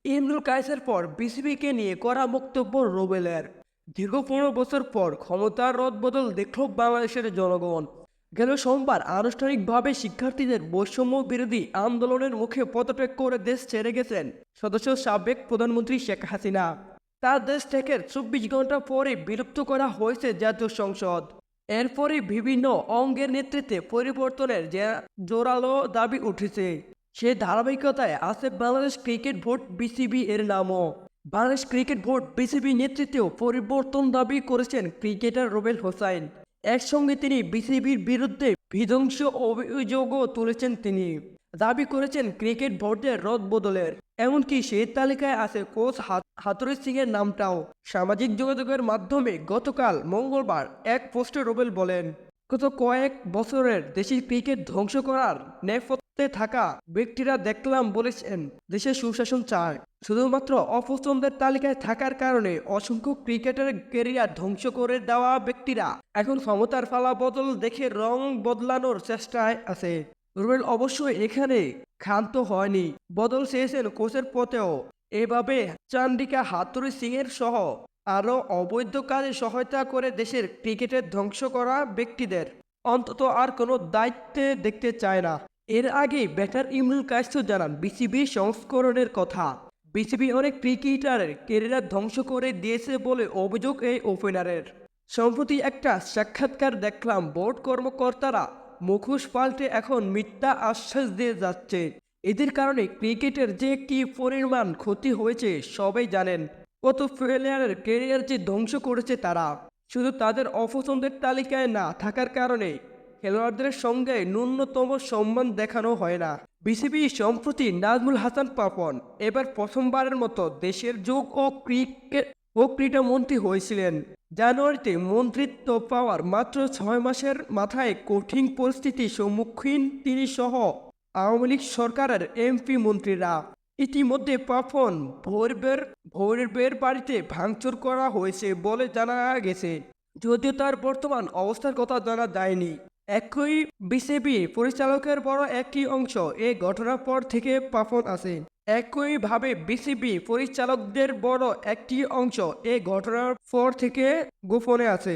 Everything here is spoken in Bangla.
ইমরুল কায়েসের পর বিসিবিকে নিয়ে কড়া বক্তব্য রুবেলের। দীর্ঘ 15 বছর পর ক্ষমতার রদবদল দেখল বাংলাদেশের জনগণ। গেল সোমবার আনুষ্ঠানিকভাবে শিক্ষার্থীদের বৈষম্য বিরোধী আন্দোলনের মুখে পদত্যাগ করে দেশ ছেড়ে গেছেন সদস্য সাবেক প্রধানমন্ত্রী শেখ হাসিনা। তার দেশ থেকে 24 ঘন্টা পরে বিলুপ্ত করা হয়েছে জাতীয় সংসদ। এরপরে বিভিন্ন অঙ্গের নেতৃত্বে পরিবর্তনের যে জোরালো দাবি উঠেছে, সে ধারাবাহিকতায় আছে বাংলাদেশ ক্রিকেট বোর্ড বিসিবি এর নামও। বাংলাদেশ ক্রিকেট বোর্ড বিসিবি নেতৃত্বেও পরিবর্তন দাবি করেছেন ক্রিকেটার রুবেল হোসাইন। একসঙ্গে তিনি বিসিবির বিরুদ্ধে বিধ্বংস অভিযোগও তুলেছেন। তিনি দাবি করেছেন ক্রিকেট বোর্ডের রদবদলের, এমনকি সেই তালিকায় আছে কোচ হাথুরু সিং এর নামটাও। সামাজিক যোগাযোগের মাধ্যমে গতকাল মঙ্গলবার এক পোস্টে রুবেল বলেন, গত কয়েক বছরের দেশি ক্রিকেট ধ্বংস করার নেপথ্যে থাকা ব্যক্তিরা দেখলাম বলেছেন দেশে সুশাসন চায়। শুধুমাত্র অপছন্দের তালিকায় থাকার কারণে অসংখ্য ক্রিকেটের ক্যারিয়ার ধ্বংস করে দেওয়া ব্যক্তিরা এখন ক্ষমতার ফালা বদল দেখে রং বদলানোর চেষ্টায় আছে। রুবেল অবশ্যই এখানে ক্ষান্ত হয়নি, বদল চেয়েছেন কোচের পথেও। এভাবে চান্ডিকা হাথুরু সিং এর সহ আরও অবৈধ কাজে সহায়তা করে দেশের ক্রিকেটের ধ্বংস করা ব্যক্তিদের অন্তত আর কোনো দায়িত্বে দেখতে চায় না। এর আগে ব্যাটার ইমরুল কায়েস জানান বিসিবি সংস্করণের কথা। বিসিবি অনেক ক্রিকেটারের কেরিয়ার ধ্বংস করে দিয়েছে বলে অভিযোগ এই ওপেনারের। সম্প্রতি একটা সাক্ষাৎকার দেখলাম, বোর্ড কর্মকর্তারা মুখোশ পাল্টে এখন মিথ্যা আশ্বাস দিয়ে যাচ্ছে। এদের কারণে ক্রিকেটের যে কি পরিমাণ ক্ষতি হয়েছে সবাই জানেন। কত প্লেয়ারের ক্যারিয়ার যে ধ্বংস করেছে তারা, শুধু তাদের অপছন্দের তালিকায় না থাকার কারণে খেলোয়াড়দের সঙ্গে ন্যূনতম সম্মান দেখানো হয় না। বিসিবি সম্প্রতি নাজমুল হাসান পাপন এবার প্রথমবারের মতো দেশের যোগ ও ক্রীড়া মন্ত্রী হয়েছিলেন। জানুয়ারিতে মন্ত্রিত্ব পাওয়ার মাত্র 6 মাসের মাথায় কঠিন পরিস্থিতির সম্মুখীন তিনি সহ আওয়ামী লীগ সরকারের এমপি মন্ত্রীরা। ইতিমধ্যে পাপন ভৈরবের বাড়িতে ভাঙচুর করা হয়েছে বলে জানা গেছে, যদিও তার বর্তমান অবস্থার কথা জানা যায়নি। একই বিসিবি পরিচালকের বড় একটি অংশ এ ঘটনার পর থেকে পাপন আছে। একইভাবে বিসিবি পরিচালকদের বড় একটি অংশ এ ঘটনার পর থেকে গোপনে আছে।